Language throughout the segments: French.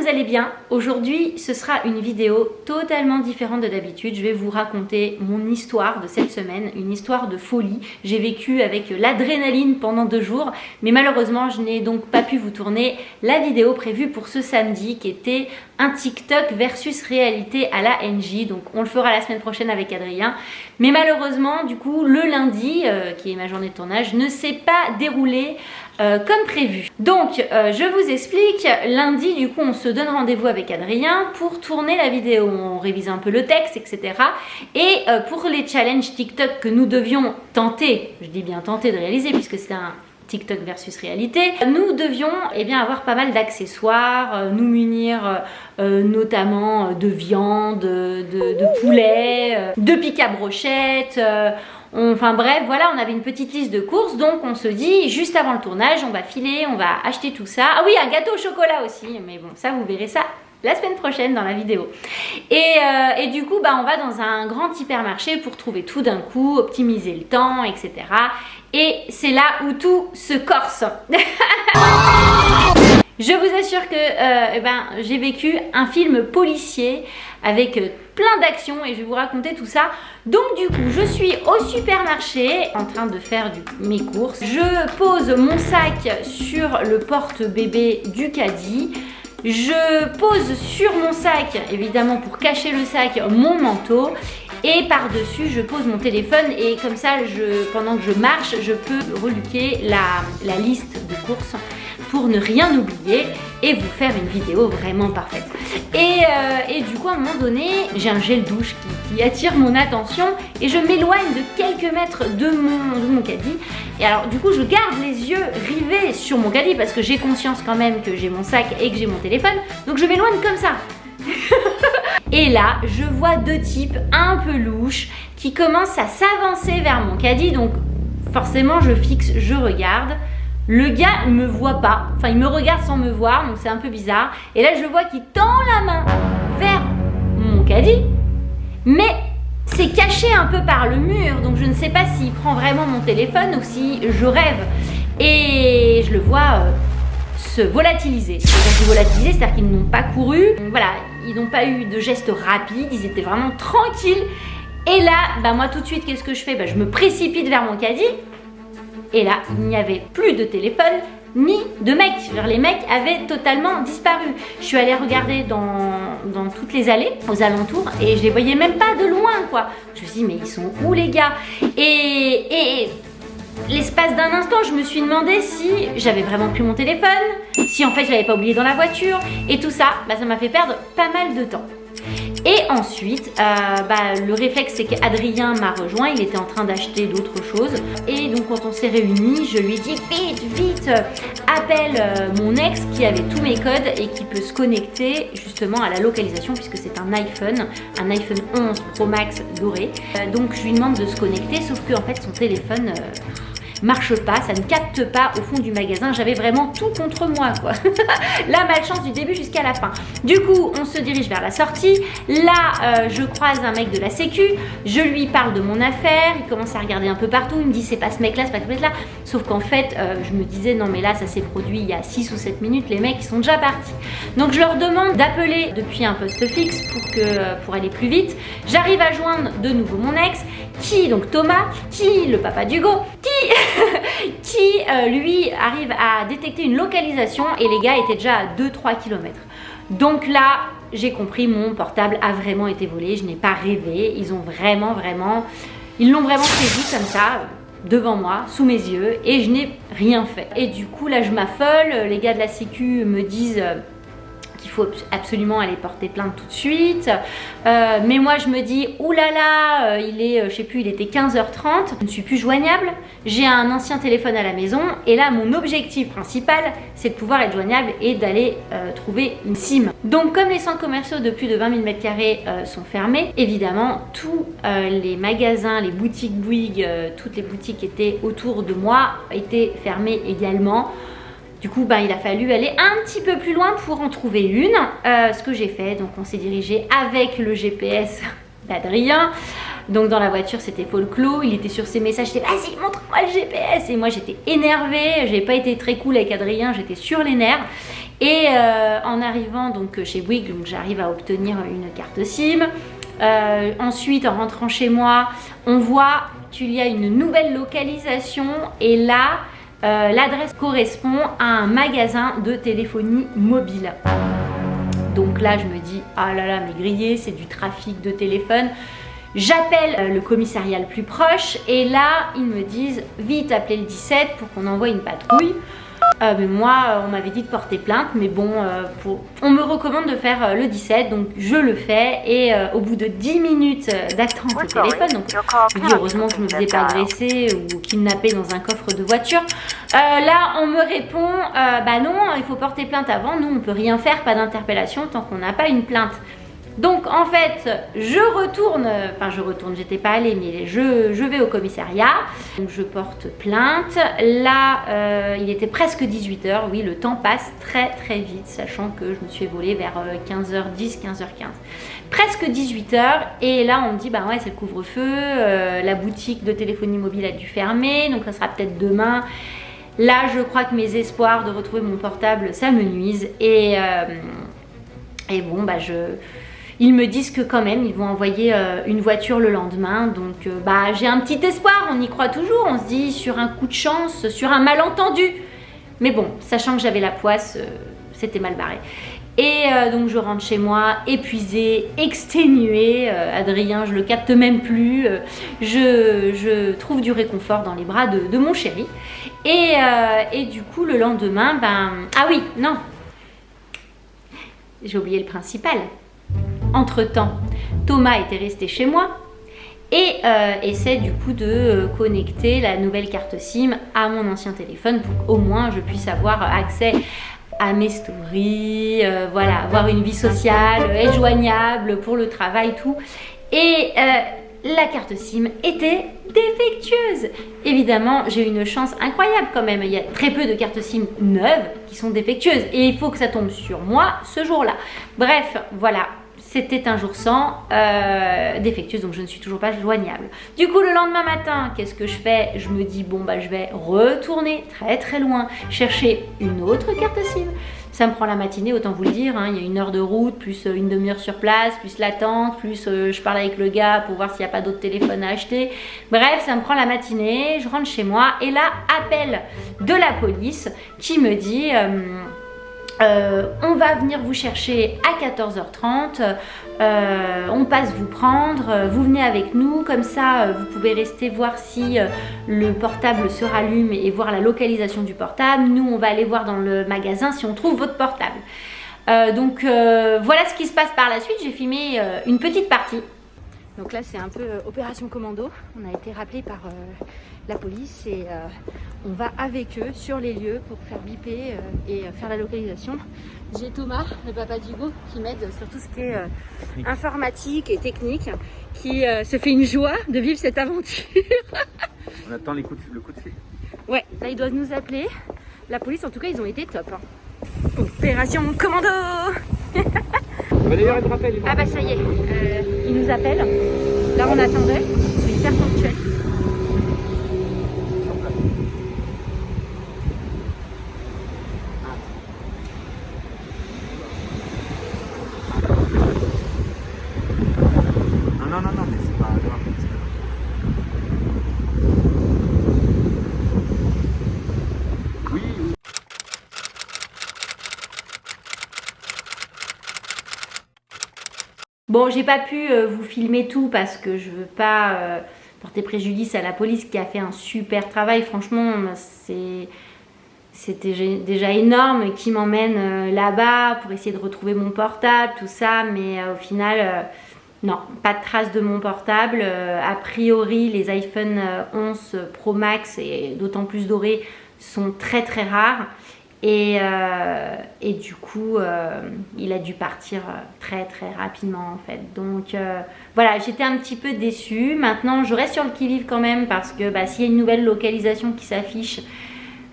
allez bien. Aujourd'hui, ce sera une vidéo totalement différente de d'habitude. Je vais vous raconter mon histoire de cette semaine, une histoire de folie. J'ai vécu avec l'adrénaline pendant 2 jours, mais malheureusement, je n'ai donc pas pu vous tourner la vidéo prévue pour ce samedi qui était un TikTok versus réalité à la NJ. Donc on le fera la semaine prochaine avec Adrien. Mais malheureusement, du coup, le lundi, qui est ma journée de tournage, ne s'est pas déroulé comme prévu. Donc je vous explique, lundi du coup on se donne rendez-vous avec Adrien pour tourner la vidéo, on révise un peu le texte, etc. Et pour les challenges TikTok que nous devions tenter, je dis bien tenter de réaliser puisque c'était un TikTok versus réalité, nous devions avoir pas mal d'accessoires, nous munir notamment de viande, de poulet, de pic à brochette, enfin bref, voilà, on avait une petite liste de courses, donc on se dit juste avant le tournage, on va filer, on va acheter tout ça. Ah oui, un gâteau au chocolat aussi, mais bon, ça vous verrez ça la semaine prochaine dans la vidéo. Et du coup, on va dans un grand hypermarché pour trouver tout d'un coup, optimiser le temps, etc. Et c'est là où tout se corse. Je vous assure que j'ai vécu un film policier avec plein d'actions et je vais vous raconter tout ça. Donc du coup, je suis au supermarché en train de faire mes courses. Je pose mon sac sur le porte-bébé du caddie. Je pose sur mon sac, évidemment pour cacher le sac, mon manteau. Et par-dessus, je pose mon téléphone et comme ça, pendant que je marche, je peux reluquer la liste de courses pour ne rien oublier et vous faire une vidéo vraiment parfaite. Et du coup, à un moment donné, j'ai un gel douche qui attire mon attention et je m'éloigne de quelques mètres de mon caddie. Et alors, du coup, je garde les yeux rivés sur mon caddie parce que j'ai conscience quand même que j'ai mon sac et que j'ai mon téléphone. Donc, je m'éloigne comme ça. Et là, je vois 2 types un peu louches qui commencent à s'avancer vers mon caddie. Donc, forcément, je fixe, je regarde. Le gars ne me voit pas, enfin il me regarde sans me voir, donc c'est un peu bizarre. Et là je vois qu'il tend la main vers mon caddie, mais c'est caché un peu par le mur, donc je ne sais pas s'il prend vraiment mon téléphone ou si je rêve. Et je le vois se volatiliser. Et quand je dis volatiliser, c'est-à-dire qu'ils n'ont pas couru, voilà, ils n'ont pas eu de gestes rapides, ils étaient vraiment tranquilles. Et là, moi tout de suite, qu'est-ce que je fais ? Je me précipite vers mon caddie. Et là, il n'y avait plus de téléphone ni de mecs. Les mecs avaient totalement disparu. Je suis allée regarder dans toutes les allées, aux alentours, et je les voyais même pas de loin, quoi. Je me suis dit, mais ils sont où les gars ? Et l'espace d'un instant, je me suis demandé si j'avais vraiment pris mon téléphone, si en fait je l'avais pas oublié dans la voiture, et tout ça, ça m'a fait perdre pas mal de temps. Et ensuite, le réflexe c'est qu'Adrien m'a rejoint, il était en train d'acheter d'autres choses. Et donc quand on s'est réunis, je lui ai dit vite, appelle mon ex qui avait tous mes codes et qui peut se connecter justement à la localisation puisque c'est un iPhone 11 Pro Max doré. Donc je lui demande de se connecter, sauf que en fait son téléphone marche pas, ça ne capte pas au fond du magasin. J'avais vraiment tout contre moi, quoi. La malchance du début jusqu'à la fin. Du coup, on se dirige vers la sortie. Là, je croise un mec de la sécu. Je lui parle de mon affaire. Il commence à regarder un peu partout. Il me dit, c'est pas ce mec-là, c'est pas ce mec-là. Sauf qu'en fait, je me disais, non mais là, ça s'est produit il y a 6 ou 7 minutes. Les mecs, ils sont déjà partis. Donc, je leur demande d'appeler depuis un poste fixe pour aller plus vite. J'arrive à joindre de nouveau mon ex, donc Thomas, le papa d'Hugo, qui lui arrive à détecter une localisation et les gars étaient déjà à 2-3 km. Donc là, j'ai compris, mon portable a vraiment été volé, je n'ai pas rêvé, ils l'ont vraiment saisi comme ça, devant moi, sous mes yeux, et je n'ai rien fait. Et du coup, là, je m'affole, les gars de la sécu me disent qu'il faut absolument aller porter plainte tout de suite. Mais moi je me dis, oulala, il est, je sais plus, il était 15h30, je ne suis plus joignable, j'ai un ancien téléphone à la maison et là mon objectif principal c'est de pouvoir être joignable et d'aller trouver une SIM. Donc comme les centres commerciaux de plus de 20 000 m² sont fermés, évidemment tous les magasins, les boutiques Bouygues, toutes les boutiques qui étaient autour de moi étaient fermées également. Du coup, il a fallu aller un petit peu plus loin pour en trouver une, ce que j'ai fait. Donc on s'est dirigé avec le GPS d'Adrien. Donc dans la voiture, c'était folklore, il était sur ses messages, j'étais vas-y montre-moi le GPS. Et moi j'étais énervée, j'ai pas été très cool avec Adrien, j'étais sur les nerfs. Et en arrivant donc chez Bouygues, donc j'arrive à obtenir une carte SIM. Ensuite, en rentrant chez moi, on voit qu'il y a une nouvelle localisation et là, l'adresse correspond à un magasin de téléphonie mobile. Donc là, je me dis, ah là là, mais grillé, c'est du trafic de téléphone. J'appelle le commissariat le plus proche et là, ils me disent, vite, appelez le 17 pour qu'on envoie une patrouille. Mais moi, on m'avait dit de porter plainte, mais bon, on me recommande de faire le 17, donc je le fais. Et au bout de 10 minutes d'attente au téléphone, donc je dis heureusement que je ne me faisais pas agresser ou kidnapper dans un coffre de voiture. Là, on me répond, bah non, il faut porter plainte avant, nous on peut rien faire, pas d'interpellation tant qu'on n'a pas une plainte. Donc en fait, je retourne, j'étais pas allée, mais je vais au commissariat, donc je porte plainte. Là, il était presque 18 h, oui, le temps passe très très vite, sachant que je me suis volée vers 15 h 10, 15 h 15. Presque 18 h, et là on me dit, bah ouais, c'est le couvre-feu, la boutique de téléphonie mobile a dû fermer, donc ça sera peut-être demain. Là, je crois que mes espoirs de retrouver mon portable, ça me nuise, et bon, bah ils me disent que quand même, ils vont envoyer une voiture le lendemain. Donc, j'ai un petit espoir, on y croit toujours. On se dit sur un coup de chance, sur un malentendu. Mais bon, sachant que j'avais la poisse, c'était mal barré. Et donc, je rentre chez moi, épuisée, exténuée. Adrien, je le capte même plus. Je trouve du réconfort dans les bras de mon chéri. Et du coup, le lendemain, ah oui, non. J'ai oublié le principal. Entre-temps, Thomas était resté chez moi et essaie du coup de connecter la nouvelle carte SIM à mon ancien téléphone pour qu'au moins je puisse avoir accès à mes stories, voilà, avoir une vie sociale, être joignable pour le travail, tout. Et la carte SIM était défectueuse. Évidemment, j'ai eu une chance incroyable quand même. Il y a très peu de cartes SIM neuves qui sont défectueuses et il faut que ça tombe sur moi ce jour-là. Bref, voilà. C'était un jour sans, défectueuse, donc je ne suis toujours pas joignable. Du coup, le lendemain matin, qu'est-ce que je fais? Je me dis, bon, je vais retourner très très loin, chercher une autre carte SIM. Ça me prend la matinée, autant vous le dire, hein. Il y a 1 heure de route, plus une demi-heure sur place, plus l'attente, plus je parle avec le gars pour voir s'il n'y a pas d'autres téléphones à acheter. Bref, ça me prend la matinée, je rentre chez moi et là, appel de la police qui me dit... on va venir vous chercher à 14 h 30, on passe vous prendre, vous venez avec nous, comme ça vous pouvez rester voir si le portable se rallume et voir la localisation du portable. Nous on va aller voir dans le magasin si on trouve votre portable. Donc voilà ce qui se passe par la suite, j'ai filmé une petite partie. Donc là c'est un peu opération commando, on a été rappelé par la police et on va avec eux sur les lieux pour faire biper et faire la localisation. J'ai Thomas, le papa d'Hugo, qui m'aide sur tout ce qui est informatique et technique, qui se fait une joie de vivre cette aventure. On attend le coup de fil. Ouais, là ils doivent nous appeler. La police en tout cas ils ont été top. Hein. Opération commando. D'ailleurs, il me rappelle. Ah bah ça y est, ils nous appellent. Là on attendait, ils sont hyper ponctuels. Non, mais c'est pas grave. Oui. Bon, j'ai pas pu vous filmer tout parce que je veux pas porter préjudice à la police qui a fait un super travail. Franchement, c'était déjà énorme qui m'emmène là-bas pour essayer de retrouver mon portable, tout ça. Mais au final, non, pas de trace de mon portable. A priori, les iPhone 11 Pro Max et d'autant plus dorés sont très très rares. Et du coup, il a dû partir très très rapidement en fait. Donc voilà, j'étais un petit peu déçue. Maintenant, je reste sur le qui-vive quand même parce que s'il y a une nouvelle localisation qui s'affiche,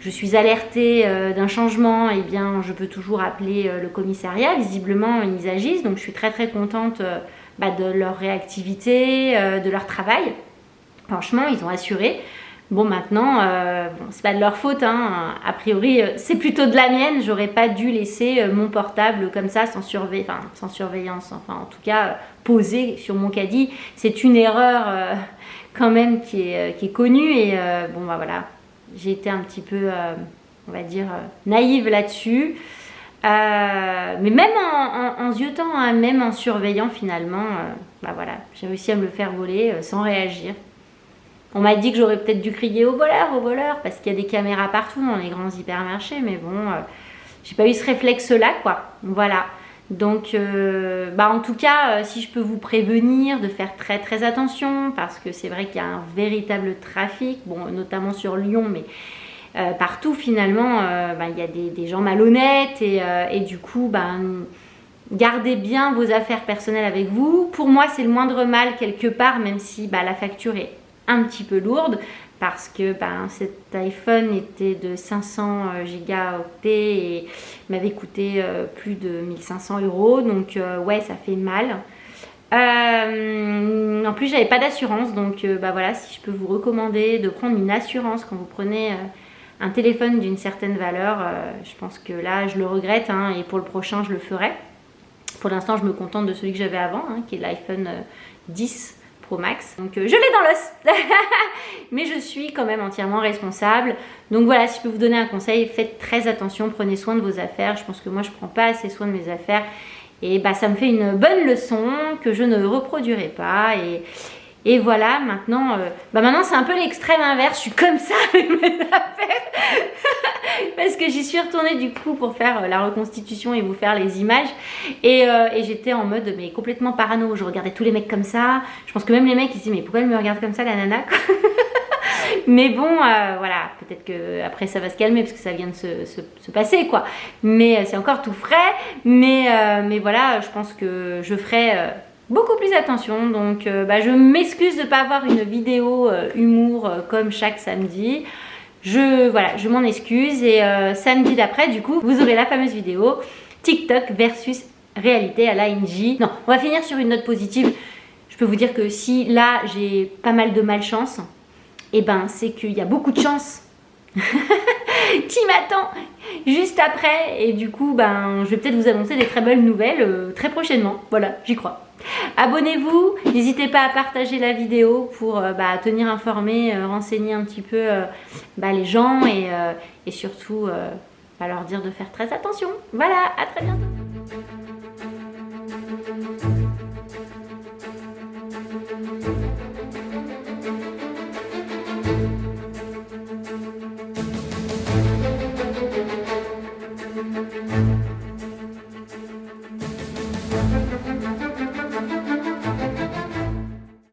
je suis alertée d'un changement, et bien je peux toujours appeler le commissariat. Visiblement, ils agissent. Donc je suis très très contente de leur réactivité, de leur travail. Franchement, ils ont assuré. Bon, maintenant, bon, c'est pas de leur faute, hein. A priori, c'est plutôt de la mienne. J'aurais pas dû laisser mon portable comme ça, sans surveillance, enfin, en tout cas, posé sur mon caddie. C'est une erreur quand même qui est connue. Et bon, bah voilà, j'ai été un petit peu, on va dire, naïve là-dessus. Mais même en ziotant, hein, même en surveillant finalement, bah voilà, j'ai réussi à me le faire voler sans réagir. On m'a dit que j'aurais peut-être dû crier au voleur, parce qu'il y a des caméras partout dans les grands hypermarchés, mais bon, j'ai pas eu ce réflexe-là, quoi. Voilà. Donc, bah en tout cas, si je peux vous prévenir de faire très très attention, parce que c'est vrai qu'il y a un véritable trafic, bon, notamment sur Lyon, mais partout finalement, bah, il y a des gens malhonnêtes et du coup, bah, gardez bien vos affaires personnelles avec vous. Pour moi, c'est le moindre mal quelque part, même si bah, la facture est un petit peu lourde parce que ben, cet iPhone était de 500 gigaoctets et m'avait coûté plus de 1500 €, donc ouais, ça fait mal. En plus, j'avais pas d'assurance, donc bah voilà, si je peux vous recommander de prendre une assurance quand vous prenez un téléphone d'une certaine valeur, je pense que là je le regrette, hein, et pour le prochain je le ferai. Pour l'instant, je me contente de celui que j'avais avant, hein, qui est l'iPhone 10 Pro Max. Donc je l'ai dans l'os. Mais je suis quand même entièrement responsable. Donc voilà, si je peux vous donner un conseil, faites très attention, prenez soin de vos affaires. Je pense que moi, je ne prends pas assez soin de mes affaires. Et bah, ça me fait une bonne leçon que je ne reproduirai pas. Et voilà, maintenant, maintenant c'est un peu l'extrême inverse. Je suis comme ça avec mes affaires. Parce que j'y suis retournée du coup pour faire la reconstitution et vous faire les images. Et j'étais en mode mais complètement parano. Je regardais tous les mecs comme ça. Je pense que même les mecs ils se disent mais pourquoi elle me regarde comme ça la nana quoi. Mais bon, voilà, peut-être que après ça va se calmer parce que ça vient de se passer quoi. Mais c'est encore tout frais. Mais voilà, je pense que je ferai beaucoup plus attention. Donc bah, je m'excuse de ne pas avoir une vidéo humour comme chaque samedi. Je m'en excuse et samedi d'après du coup vous aurez la fameuse vidéo TikTok versus réalité à l'ING. Non, on va finir sur une note positive. Je peux vous dire que si là j'ai pas mal de malchance, et ben c'est qu'il y a beaucoup de chance qui m'attend juste après et du coup ben je vais peut-être vous annoncer des très belles nouvelles très prochainement. Voilà, j'y crois. Abonnez-vous, n'hésitez pas à partager la vidéo pour bah, tenir informé, renseigner un petit peu bah, les gens et surtout bah, leur dire de faire très attention. Voilà, à très bientôt.